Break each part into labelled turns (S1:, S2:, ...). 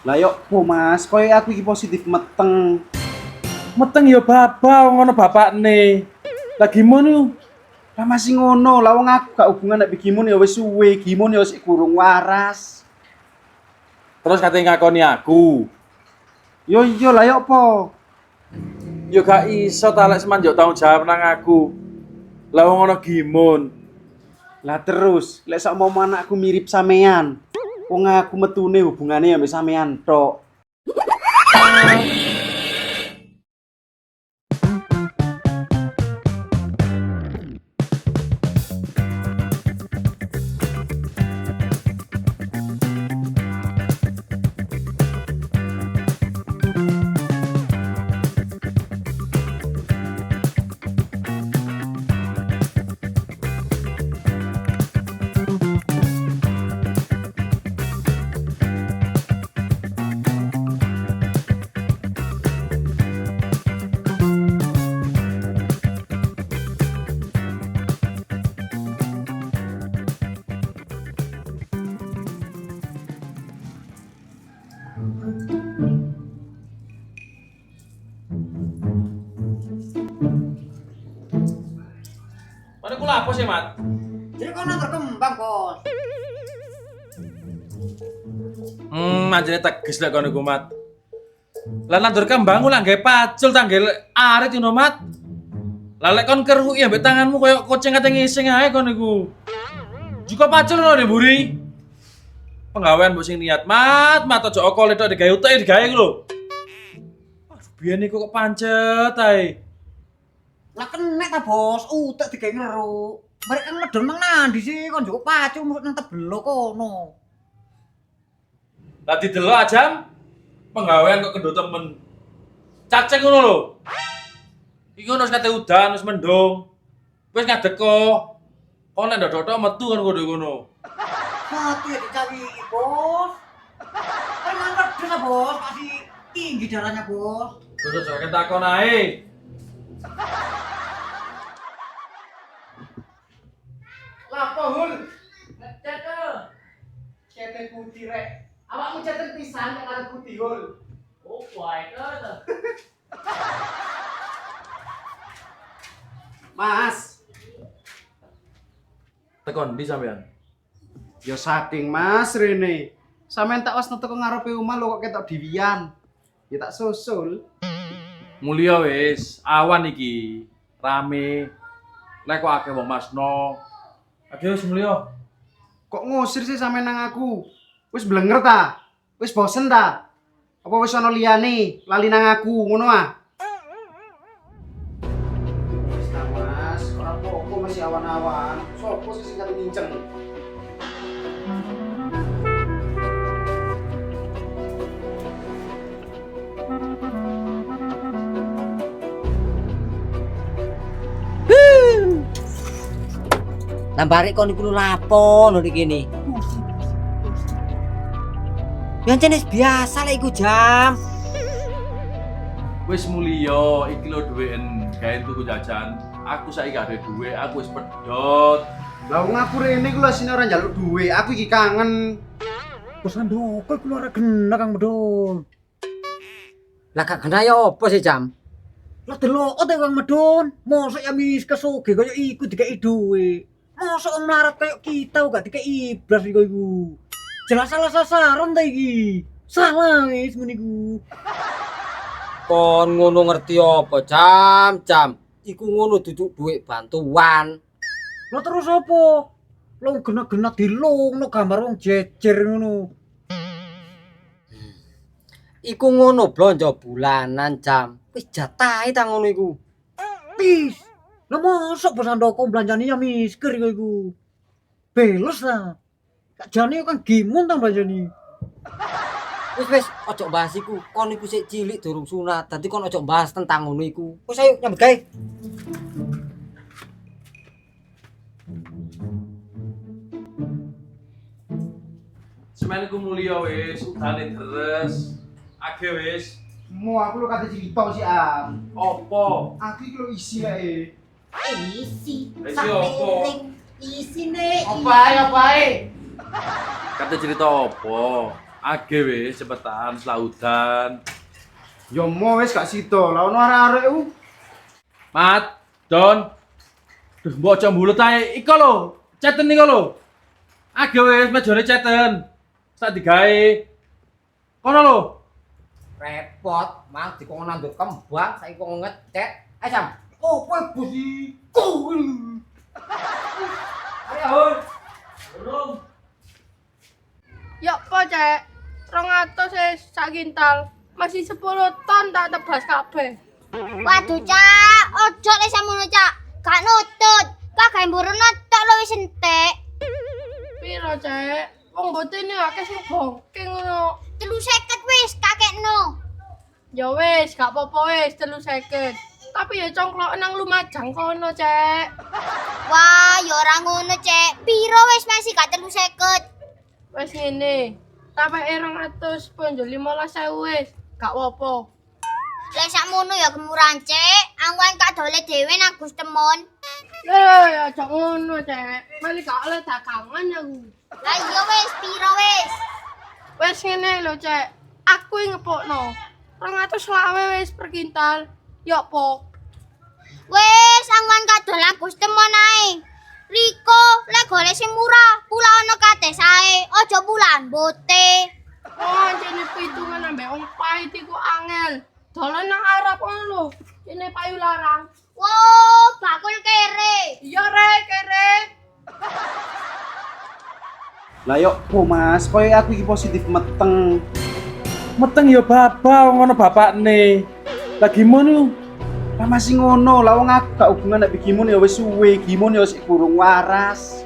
S1: Lah yo po Mas, koyo aku iki positif meteng.
S2: Meteng ya bapak, ngono bapakne. Lah gimana yo?
S1: Lah masih ngono, lah wong aku gak hubungan nek Gimun ya wis suwe, Gimun ya sik gurung waras.
S2: Terus katanya ngakoni aku.
S1: Yo iya lah yo po.
S2: Yo gak iso ta lek semanjuk tanggung jawab nang aku. Lah wong ana gimun.
S1: Lah terus, lek sak mau anakku mirip sampean. Wong aku metune hubungane ya mbek sampean tok.
S2: Mana kula apa sih, Mat?
S3: Jadi kono terkembang, Bos.
S2: Anjene teges lek kono iku, Mat. Lah nandur kembang ku lak gawe pacul tanggel arit ngono, Mat. Lah lek kon keruk ya mbek tanganmu koyo kucing kate ngising ae kono iku. Juga pacul ngono Buri. Penggawean mbok sing niat, Mat aja okole tok digawe utek digawe iku lho. Aduh, biyen iku kok pancet ae.
S3: Lah kenek ta, Bos. Utek digawe ngeruk. Barek kan medun nang nandi sih kon njupuk pacul musuk nang tebelo kono.
S2: Lah didelok ajam penggawean kok kendho temen. Cacing ngono lho. Iki ono kate udan wis mendung. Wis ngadeg kok. Kok nek ndodok metu kan ngono.
S3: Mati ya dicari, Bos. Kan mantap desa, Bos. Masih tinggi darahnya, Bos.
S2: Terus aja takon ae.
S1: Lapo hul? Ngecat to. Cetek putih rek. Awakmu cetek pisan nek arep putih hul.
S4: Oh, baik to.
S1: Mas,
S2: Tekon di sampean.
S1: yo saking Mas rene. Sampeyan tak wasno teko ngarepe omah lho kok ketok diwian. Ya tak susul.
S2: Mulya wis, awan iki. Rame. Lek kok akeh wong masno. Ayo wis mulya.
S1: Kok ngusir sih sampeyan nang aku? Wis blenger ta? Wis bosen ta? Apa wis ana liyane lali nang aku ngono ah? Wis ta Mas, ora apa-apa masih awan-awan. Sopo sih sing kate nginceng?
S3: Nambare kon iku lapo lho iki kene. Ya jenis biasa lah iku jam.
S2: Wis mulya, iki lho dhuweken gawe tuku jajan. Aku saiki gak ada duwe, aku wis pedhot.
S1: Lah wong aku rene ku lho sine ora njaluk duwe, aku iki kangen.
S3: Bosan ndoko iku ora kena Kang Medun. Lah gak kena ya apa sih jam? Lah delok te Kang Medun, mosok ya mis kesuge kaya iku dikeki duwe. Mosok melarat kaya kita gak dikeki iblas iku. Jelas salah sasaran ta iki. Salah wis ngene iku.
S5: Kon ngono ngerti apa jam? Iku ngono duduk duit bantuan.
S3: Lah terus apa? Lah gena-gena dilungno gambar wong jejer ngono.
S5: Iku ngono blonjo bulanan jam. Wis jatahe ta ngono iku.
S3: Pis. Lah mosok bosan ndoko belanjane ya misker iku. Beles ta. Kak jane kan gimun ta belanjane.
S5: Wis ojo bahas iku. Kon iku sik cilik durung sunat. Dadi kon ojo bahas tentang ngono iku. Wis ayo nyambut gawe.
S2: Semen iku mulya wis, udane deres. Akeh wis.
S1: Mau aku lho kate cerita sih Am.
S2: Apa?
S1: Aku iki lho isi ae.
S4: Isi.
S2: Isi apa?
S4: Isi nih.
S1: Opai.
S2: Kate cerita apa? Age wis cepetan selaudan.
S1: Ya mau wis gak sida, lah ono arek-arek ku.
S2: Mat, Don. Duh, mbok aja mbulut ae. Iko lho, ceten iko lho. Age wis mejane ceten. Sak digawe. Kono lho.
S5: Repot, mang dikon nandur kembang saiki kok ngecet. Jam. Oh, kowe busi. Kowe. Ayo.
S2: Belum.
S6: Ya apa, Cek? 200 sak kintal. Masih 10 ton tak tebas kabeh.
S7: Waduh, Cak, ojo le samono, Cak. Gak nutut. Kak gawe mburono tok lho wis entek.
S6: Piro, Cek? Wong botene akeh sing bongke ngono.
S7: 350 wis kakekno.
S6: Ya wis, gak apa-apa wis 350. Tapi ya congklok nang Lumajang kono, Cek.
S7: Wah, ya ora ngono, Cek. Piro wis masih gak 350.
S6: Wis ngene. Tapeke 200 ponjo 15.000 wis. Gak apa-apa.
S7: Lek sakmono ya kemurahan, Cek. Aku kan gak dole dhewe nang Gus Temon.
S6: Ya aja ngono, Cek. Mali gak oleh dagangan aku.
S7: Lah iya wis, piro wis?
S6: Wis ngene lho, Cek. Aku ngepokno. 220 wis per kintal. Ya apa?
S7: Wis, aku kan gak dolan Gus Temon ae. Riko, lek golek sing murah, pula ono kate sae. Ojo bulan bote.
S6: Oh, jene pitungan ambek wong pahit iku angel. Dolan nang Arab ngono lho. Jene payu larang.
S7: Wow, bakul kere.
S6: Iya rek, kere.
S1: Lah yo po Mas, koyo aku iki positif meteng.
S2: Meteng ya baba ngono bapakne. Lah gimana?
S1: Lah masih ngono, lah wong aku gak hubungan nek Gimun ya wis suwe, Gimun ya sik burung waras.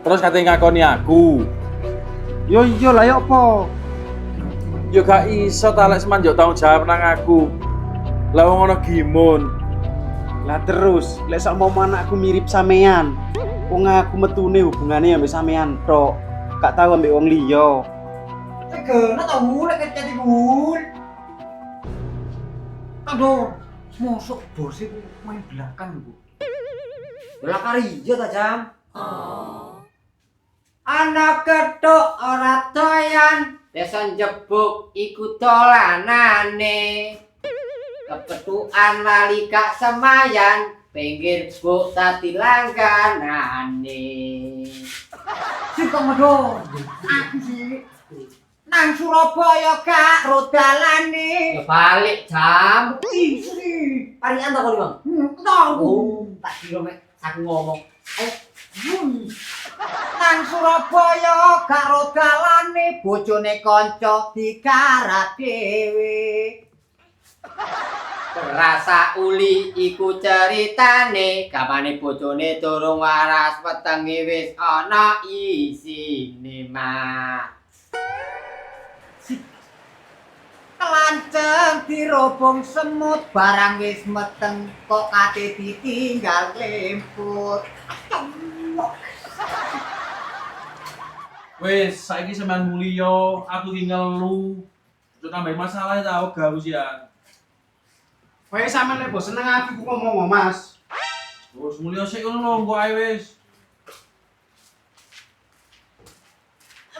S2: Terus katanya ngakoni aku.
S1: Yo iya lah yo apa?
S2: Yo gak iso ta lek semanjuk tanggung jawab nang aku. Lah wong ngono gimun.
S1: Lah terus, lek sak mau anakku mirip sampean. Wong aku metune hubungane ambek sampean tok. Gak tau ambek wong liya.
S3: Tegene ta mulai kecet iku. Aduh, mosok bos iku main belakang iku.
S5: Belakang iya ta, Jam?
S3: Anak ketok ora doyan.
S5: Desa njebuk iku dolanane. Kepetuan lali kak semayan, pinggir buk tadi langganane.
S3: Sing kok medho. Aku sih nang Surabaya gak rodalane.
S5: Ya balik, Jam.
S3: Isi.
S5: Parian ta kok, Bang?
S3: Tahu.
S5: Tak kira mek aku ngomong.
S3: Nang Surabaya gak rodalane, bojone kanca dikarat dhewe.
S5: Rasa uli iku ceritane, kapane bojone durung waras wetenge wis ana isine mah.
S3: Kelanceng dirobong semut, barang wis meteng kok kate ditinggal lemput.
S2: Wis, saiki sampean mulya, aku ki ngelu. Ojo nambah masalah ta wegah usian.
S1: Kowe sampean lek bosen nang aku ku ngomong Mas.
S2: Terus mulya sik ngono lho, engko ae wis.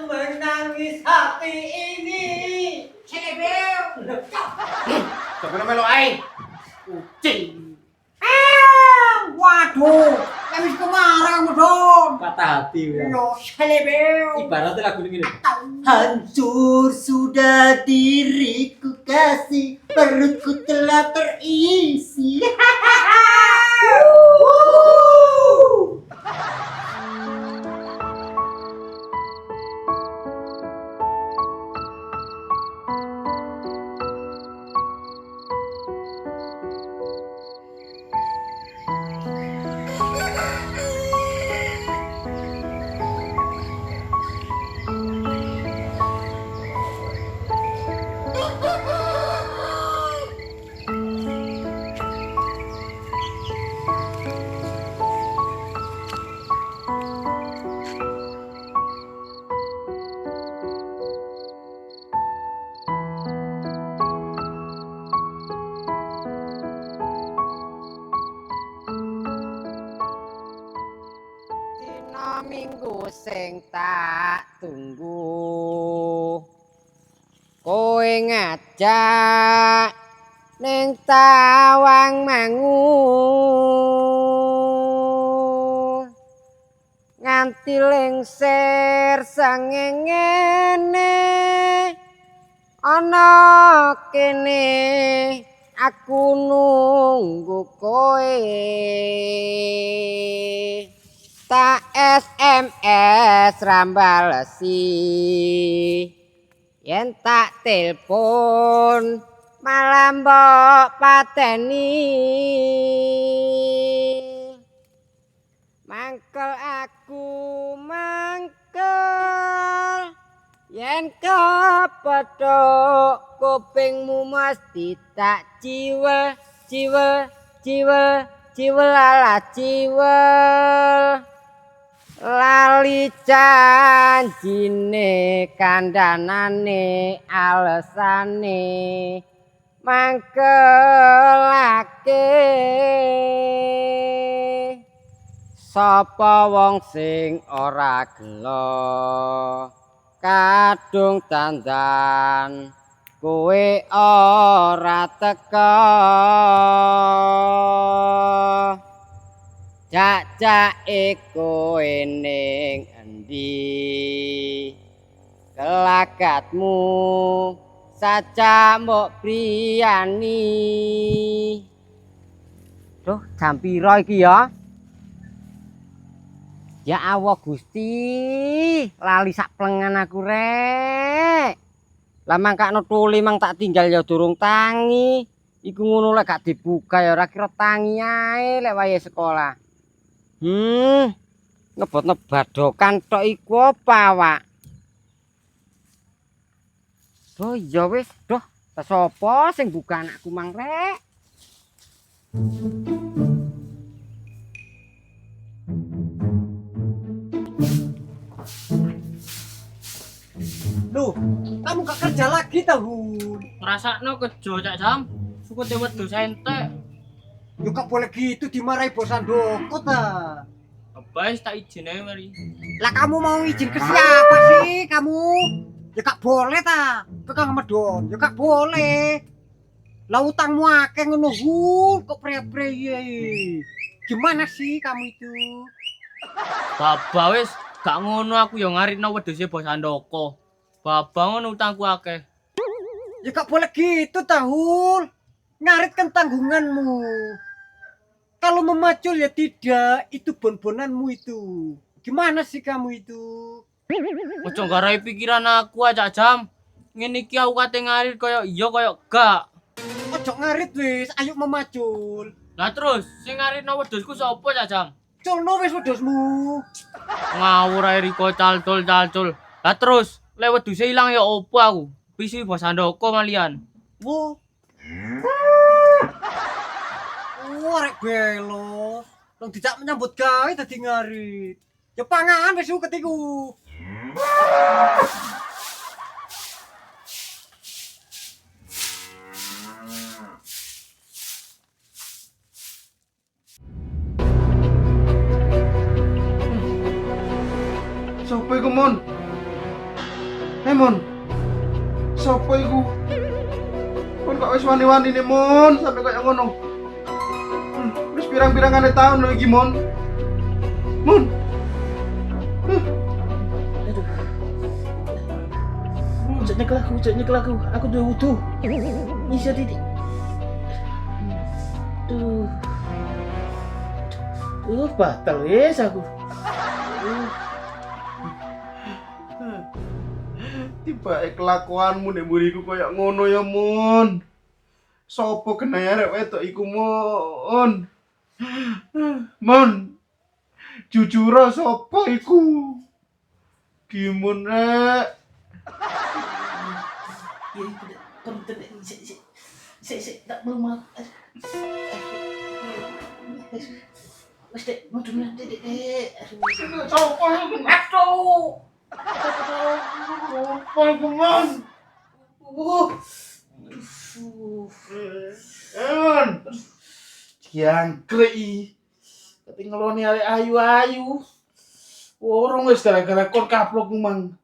S3: Menangis hati ini. Cebel.
S1: Coba melo ae. Kucing.
S3: Waduh, kan wis kemarang dong.
S5: Patah hati ya.
S3: Yo, selebel.
S5: Ibaratnya lagu ini gini.
S3: Hancur sudah diriku kasih, perutku telah terisi.
S5: Dina minggu sing tak tunggu. kowe ngajak ning tawang mangu nganti lengser sangengene ana kene aku nunggu kowe tak SMS rambalesi yen tak telepon malah mbok pateni mangkel aku mangkel yen kepethuk kupingmu mesti tak ciwel ala ciwel lali janjine kandhanane alesane mangkelake sapa wong sing ora gelo kadung dandan kowe ora teka jajake kowe ning endi gelagatmu saja mbok priyani duh jam pira iki ya ya Allah Gusti lali sak plengan aku rek lah mangkakno tuli mang tak tinggal ya durung tangi iku ngono lek gak dibuka ya ora kira tangi ae lek wayahe sekolah ngebotno badokan tok iku apa Wak oh iya wis doh sapa sing buka anakku mang rek
S3: Loh, kamu gak kerja lagi tahu?
S4: Ngrasakno kerja Cak Jam. Sukute wedhus entek.
S3: Yo gak boleh gitu dimarahi bos Handoko ta.
S4: Abis tak izin ae mari.
S3: Lah kamu mau izin ke siapa sih kamu? Ya gak boleh ta. Ke Kang Medon, ya gak boleh. Lah utangmu akeh ngono kok pre-preye. Gimana sih kamu itu?
S4: Baba wis gak ngono aku ya ngaritno wedhuse bos Handoko. Baba ngono utangku akeh.
S3: Ya gak boleh gitu tahul. Ngaritkan tanggunganmu. Kalau memacul ya tidak, itu bon-bonanmu itu. Gimana sih kamu itu?
S4: Ojo garai pikiran aku Cak Jam. Ngene iki aku kate ngarit koyo iya koyo gak.
S3: Ojo ngarit wis, ayo memacul.
S4: Lah terus sing ngaritno wedhusku sapa Cak Jam?
S3: Culno wis wedhusmu.
S4: Ngawur ae Riko calcul. Lah terus lek wedhuse ilang ya opo aku? Pisu bos Handoko malian.
S3: Wo. Arek belo. Long dijak menyambut gawe dadi ngarit. Ya pangan wis ketiku.
S1: Sopo iku Mon? Mon. Sopo iku? Kon kok wis wani-wani ne Mon sampe koyo ngono. Wis pirang-pirangane taun lho iki Mon. Mon.
S4: Cek nyekel aku. Aku duwe wudu. Bisa titik. Batal wis aku.
S1: Tiba kelakuanmu nek mburiku koyo ngono ya Mon. Sopo kena arek wedok iku Mon? Mon. Jujur sopo iku? Gimana?
S4: Tak belum mak. Mesti mudune titik.
S1: Sopo iku? Aduh. Sopo iku Mon? Mon. Jangkrik. Tapi ngeloni arek ayu-ayu. Orang wis gara-gara kon kaplok mang.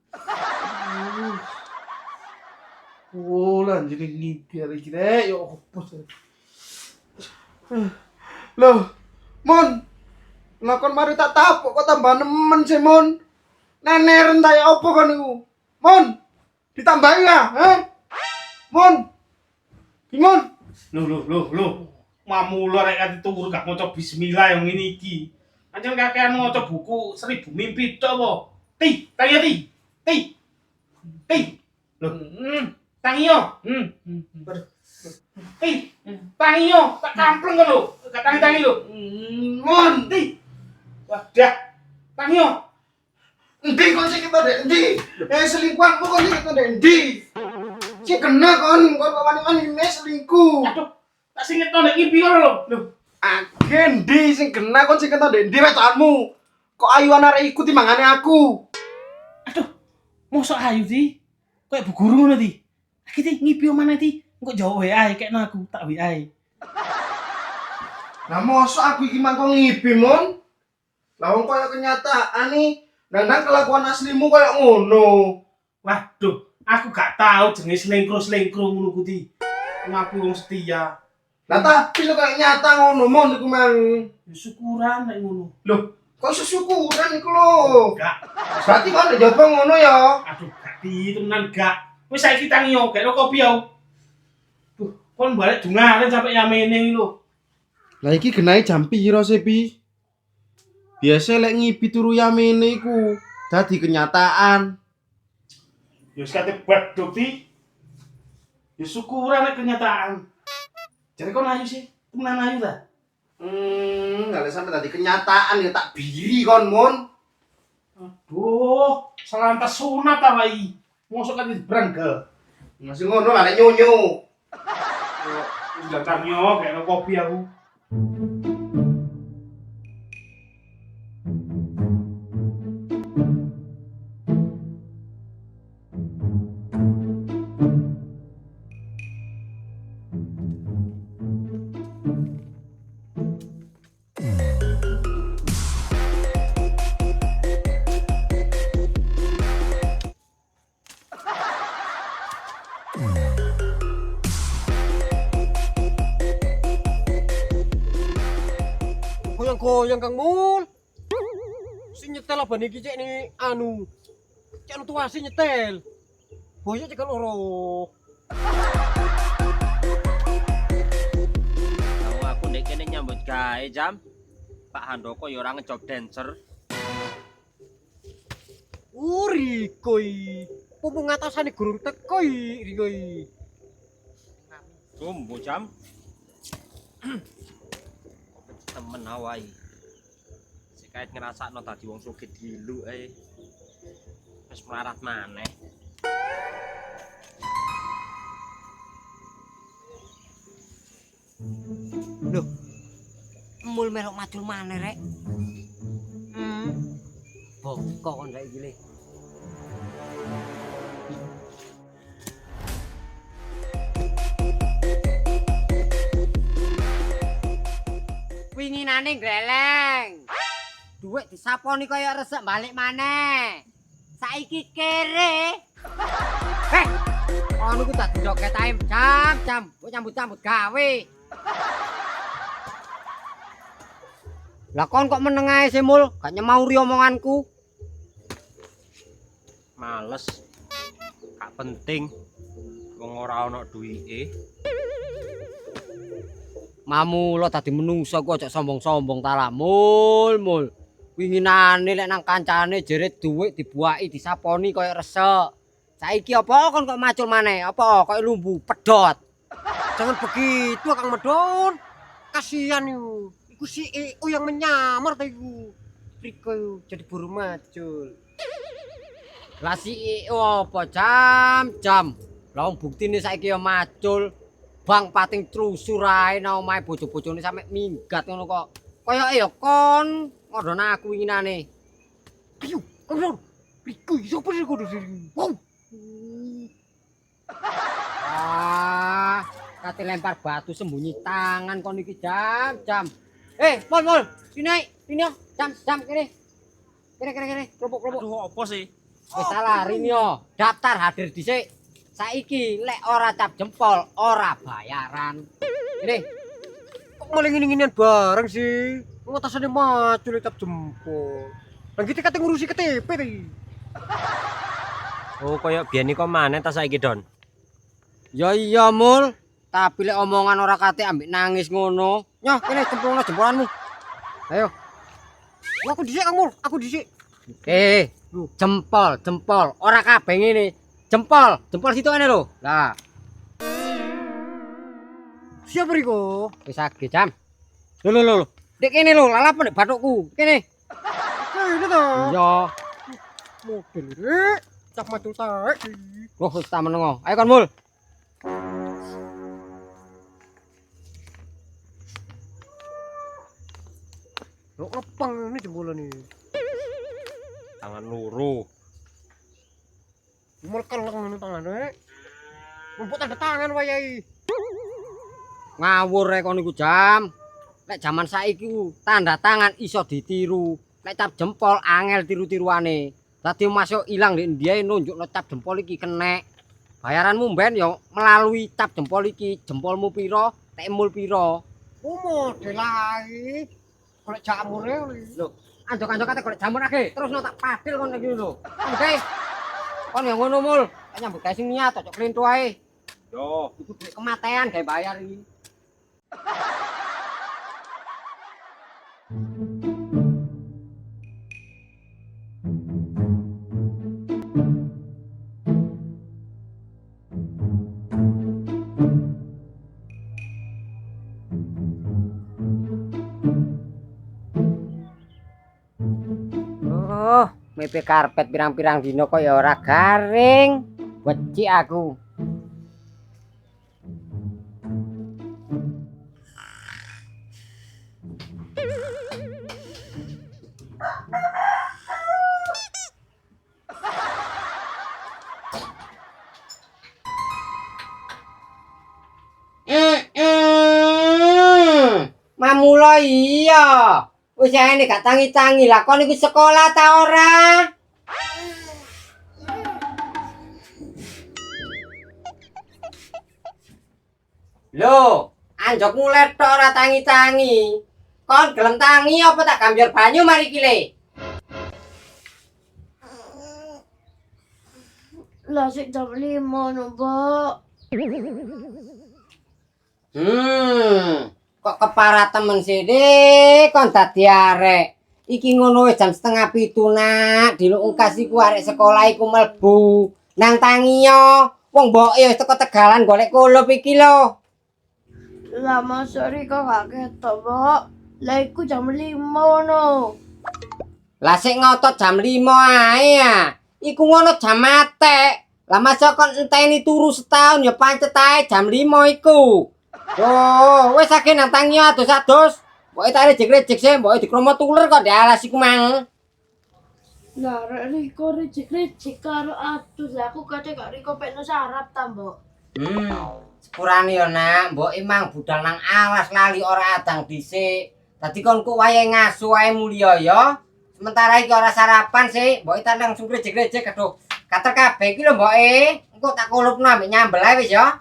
S1: Oh, lah jadi ngigir iki rek, ya opo sih. Loh, Mon. Lah kon mari tak tapuk kok tambah nemen sih, Mon. Nener entah ya opo kon niku. Mon. Ditambahi ya, heh? Mon. Mon.
S8: Loh. Mamula rek ati turu gak maca bismillah yang ngene iki. Pancen kakean maca buku 1000 mimpi tok apa? Tangi. Loh, tangi yo. Tangi yo, tak kampleng kan lho. Gak tangi lho.
S1: Mon.
S8: Wadah. Tangi yo.
S1: Endi kon sing ketok ndek endi? Selingkuhanmu kon sing ketok ndek endi? Sing kena kon wani-wani selingkuh.
S8: Aduh, tak sing ngetok nek ngimpi ora lho. Loh,
S1: Agendi sing kena kon sing ketok ndek endi wecanmu? Kok ayu arek iku timbangane aku?
S8: aduh. Mosok ayu ti. Kayak bu guru ngono ti. Iki ti ngimpi omane ti. Engko jawab WA kekno aku, tak WA.
S1: Lah mosok aku iki mangko ngipi, Mon? Lah wong koyo kenyataan nih, dandang kelakuan aslimu koyo ngono.
S8: Waduh, aku gak tahu jenis selingkuh ngono ku ti. Aku wong setia.
S1: Lah tapi lo koyo nyata ngono, Mon iku mang.
S8: Ya syukuran nek ngono.
S1: Loh, kok sesyukuran iku lho?
S8: Gak.
S1: Berarti kon udah jawab ngono ya?
S8: Aduh, gak di temenan gak. Wis saiki tangi yo, gak kopi yo. Duh, kon balik dungaren sampe yamene lho.
S1: Lah iki genahe jam piro sih, Pi? Biasa lek ngipi turu yamene iku dadi kenyataan.
S8: Ya wis kate baduk ti. Ya syukuran nek kenyataan. Jadi kon ayu sih, temenan ayu ta?
S1: Gak sampe tadi kenyataan ya tak biri kon, Mon.
S8: Aduh, selantas sunat ta wae. Mosok kan beranggal.
S1: Masih ngono lah nek nyonyo.
S8: Wis datang yo, kayak kopi aku.
S3: Goyang Kang Mul. Si nyetel apa niki cek ni anu. Cek anu tua si nyetel. Boyo cek loro.
S5: Tahu aku nek kene nyambut gawe jam. Pak Handoko ya ora ngejob dancer.
S3: Uri koi. Pupu ngatasane gurung teko iki koi.
S5: Tumbo jam. Temen awai. Sekait ngerasakno tadi wong sugih dilu ae. Wis melarat maneh. Loh. Mul melok macul maneh rek. Bokok kon rek iki le. Winginane gleleng. Duit disaponi kaya resek balik maneh. Saiki kere. Ono ku tak doket ae jam. Kok nyambut gawe. Lah kon kok meneng ae sih Mul, gak nyemauri omonganku. Males. Gak penting. Wong ora ono duwike. Mamu lo tadi menungso ku aja sombong-sombong ta lah Mul. Winginane lek nang kancane jere dhuwit dibuaki disaponi kaya resek. Saiki apa kon kok macul maneh? Apa kaya lumbu pedot? Jangan begitu Kang Medon. Kasihan iku. Iku si EO yang menyamar ta iku. Riko jadi buru macul. Lah si EO apa jam. Lah wong buktine saiki ya macul. Bang pating trusur ae nang omahe bojo-bojone sampe minggat ngono kok. Kayak ya kon ngodon aku winginane. Ayo, kon. Riku iso apa sih kudu sini? Wow. Kate lempar batu sembunyi tangan kon iki jam. Mol. Sini jam kene. Kene. Kelompok.
S2: Aduh, apa sih?
S3: Wis salah rini yo. Daftar hadir dhisik.
S5: Saiki lek ora cap jempol, ora bayaran. Ini
S3: Kok malah ngini-nginian bareng sih? Ngatasane macul cap jempol. Lah kita kate ngurusi KTP tadi.
S9: Oh, koyo biyen iki maneh ta saiki, Don?
S5: ya iya mul, tapi lek omongan ora kate ambek nangis ngono. Nyoh, kene cemplungno jempolanmu. Ayo.
S3: Wah, aku dhisik Kang Mul, aku dhisik.
S5: Jempol, ora kabeh ngene. Jempol situ ngene lho. Lah,
S3: Siapa Riko?
S5: wis age jam. Lho. Dek kene lho, lalapan nek bathukku. Kene.
S3: Kene to.
S5: Iya.
S3: Model rek. Cap macul taek.
S5: Loh, wis tak menengo. Ayo kon mul.
S3: Lo ngepang ini jempolan nih.
S9: Tangan loro.
S3: Mul keleng ini tangannya. Mumpuk tanda tangan wayahe.
S5: Ngawur rek kon iku jam. Lek jaman saiki ku tanda tangan iso ditiru. Lek cap jempol angel tiru-tiruane. Dadi masuk ilang ndek ndiae nunjukno cap jempol iki kenek. Bayaranmu mben yo melalui cap jempol iki. Jempolmu piro, tekmul piro.
S3: Oh model ae. Golek jamure
S5: Lho, anjok-anjok kate golek jamur ake. Terus no tak padil kon iki lho. Oke. Kon yang ngono mul. Nyambut gawe sing niat cocok klintu ae. Yo, iku duit kematean gawe bayar iki. Oh, mepe karpet pirang-pirang dino kok ya ora garing. Wedi aku. Mamula iya. Wis ae gak tangi-tangi lah kon iku sekolah ta ora? Lho, anjokmu letok ora tangi-tangi. Kon gelem tangi apa tak gambar banyu mari iki le?
S6: Lah sik jam 5 no, Mbok.
S5: Kok kepara temen sini kon dadi arek. Iki ngono wis jam 6:30 nak, diluk ungkas iku arek sekolah iku mlebu. Nang tangi yo, wong mboke wis teko Tegalan golek kulup iki lho.
S6: Lah masuk Riko gak ketok, Mbok. Lah iku jam 5 no.
S5: Lah sik ngotot jam 5 ae ya. Iku ngono jam mate. Lah masa kon enteni turu setahun ya pancet ae jam 5 iku. Oh, wis akeh nang tangi adus-adus. Mbok tak rejek-rejek sih, mbok dikromot uler kok di alas iku mang.
S6: Lah rek Riko rejek-rejek karo atus. Lah aku kate gak Riko pekno sarap ta, Mbok.
S5: Sepurane yo nak, mbok emang budal nang alas lali ora adang dhisik. Dadi kon ku wayahe ngasu wae mulya ya. Sementara iki ora sarapan sih, mbok tak langsung rejek-rejek aduh. Kater kabeh iki lho mboke. Engko tak kulupno ambek nyambel ae wis ya.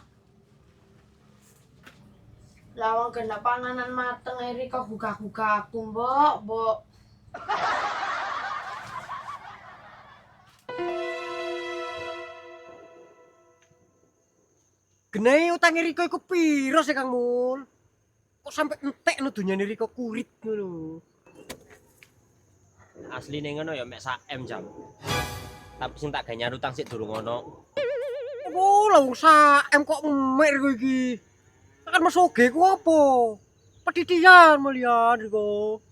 S6: Lah wong gendak panganan mateng Riko gugah-gugah aku, Mbok.
S3: Genai utang Riko iku piro sih Kang Mul? Kok sampe entek no dunyane Riko kurit ngono.
S9: Asline ngono ya mek sak M jam. Tapi sing tak gawe nyar utang sik durung ono.
S3: Oh, lah wong sak kok emek Riko iki. Kan mesoge ku apa? Petitian malian Riko.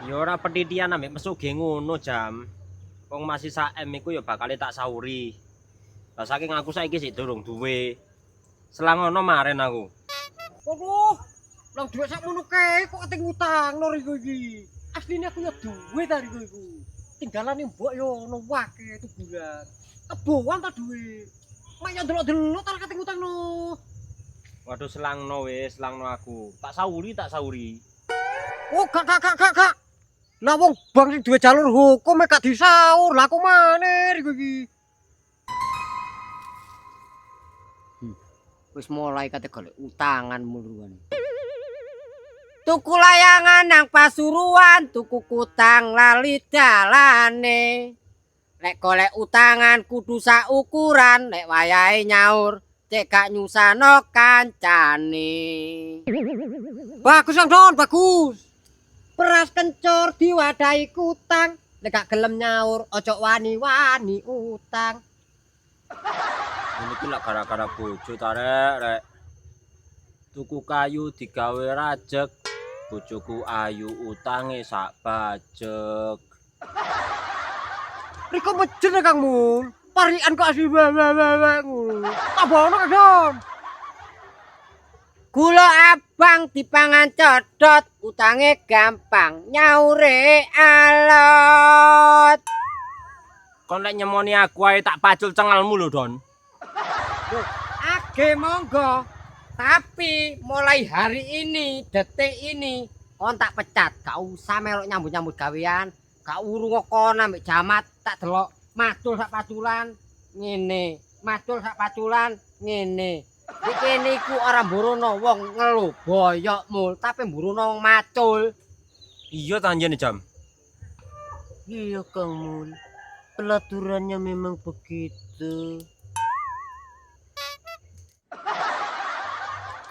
S9: Ya ora petitian ambek mesuge ngono jam. Wong masih sak M iku ya bakal tak sahuri. Lah saking aku saiki sik durung duwe. Selang ono maren aku.
S3: Waduh, lang duwe sakmono kae kok ate ngutang no Riko iki. Asline aku ya duwe ta Riko iku. Tinggalane mbok yo ono wake tuburan. Kebowan ta duwe. Mak ya delok-delok ta kate ngutang no.
S9: Waduh selangno wis, selangno aku. Tak sahuri.
S3: Oh, gak. Lah wong bang sing duwe jalur hukum gak disaur. Lah aku maneh Riko iki.
S5: Wis mulai kate golek utangan muluan. Tuku layangan nang Pasuruan, tuku kutang lali dalane. Lek golek utangan kudu saukuran, lek wayahe nyaur cek gak nyusano kancane. Bagus Kang Don, bagus. Beras kencur diwadahi kutang, lek gak gelem nyaur ojo wani-wani utang.
S9: Ini ki lak gara-gara bojo ta rek. Tuku kayu digawe rajek. Bojoku ayu utange sak bajek.
S5: Riko bejer Kang Mul. Parian kok asli wewe ngono. Tabono Kang Don. Gula abang dipangan codot, utange gampang, nyaure alot.
S9: Kon lek nyemoni aku ae tak pacul cengelmu lho, Don.
S5: Age monggo. Tapi mulai hari ini, detik ini, kon tak pecat. Gak usah melok nyambut-nyambut gawean. Gak urung kon ambek jamat tak delok macul sak paculan ngene. Macul sak paculan ngene. Iki niku ora mburono wong ngelu boyokmu, tapi mburono wong macul.
S9: Iya ta anjene Jam.
S5: Iya Kang Mul. Pelaturannya memang begitu.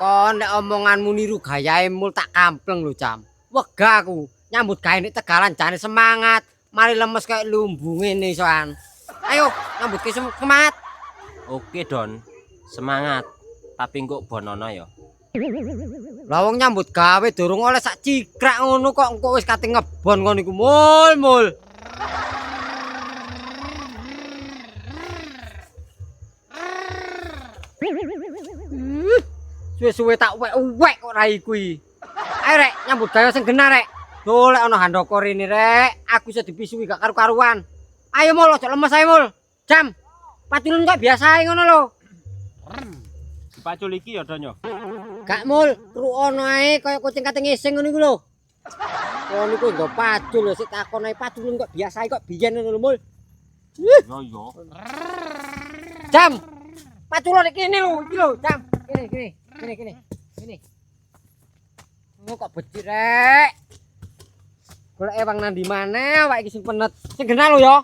S5: Kon nek omonganmu niru gayae Mul tak kampleng lho Jam. Wegah aku nyambut gawe nek Tegalan jane semangat, mari lemes kayak lumbu ngene soan. Ayo nyambut ke semangat.
S9: Oke Don, semangat. Tapi kok bonono ya.
S5: Lah wong nyambut gawe durung oleh sak cikrak ngono kok engko wis kate ngebon ngono iku Mul. Suwe-suwe tak wek kok rai kuwi. Ayo rek nyambut gawe sing genah rek. Golek ana handoko rene rek, aku iso dipisui gak karu-karuan. Ayo Mul, aja lemes ae Mul. Jam. Paculun kok biasa ngono lho.
S9: Dipacul iki ya Don yo.
S5: Gak Mul, rukono ae kaya kucing kate ngising ngono iku lho. Oh niku nggo pacul lho, sik takon ae paculun kok biasa kok biyen ngono lho Mul.
S9: Yo yo.
S5: Jam. Paculun iki kene lho, iki lho, Jam. Kene. Oh kok becik rek. Golek ewang nang ndi maneh awake iki sing penet. Sing genah lho ya.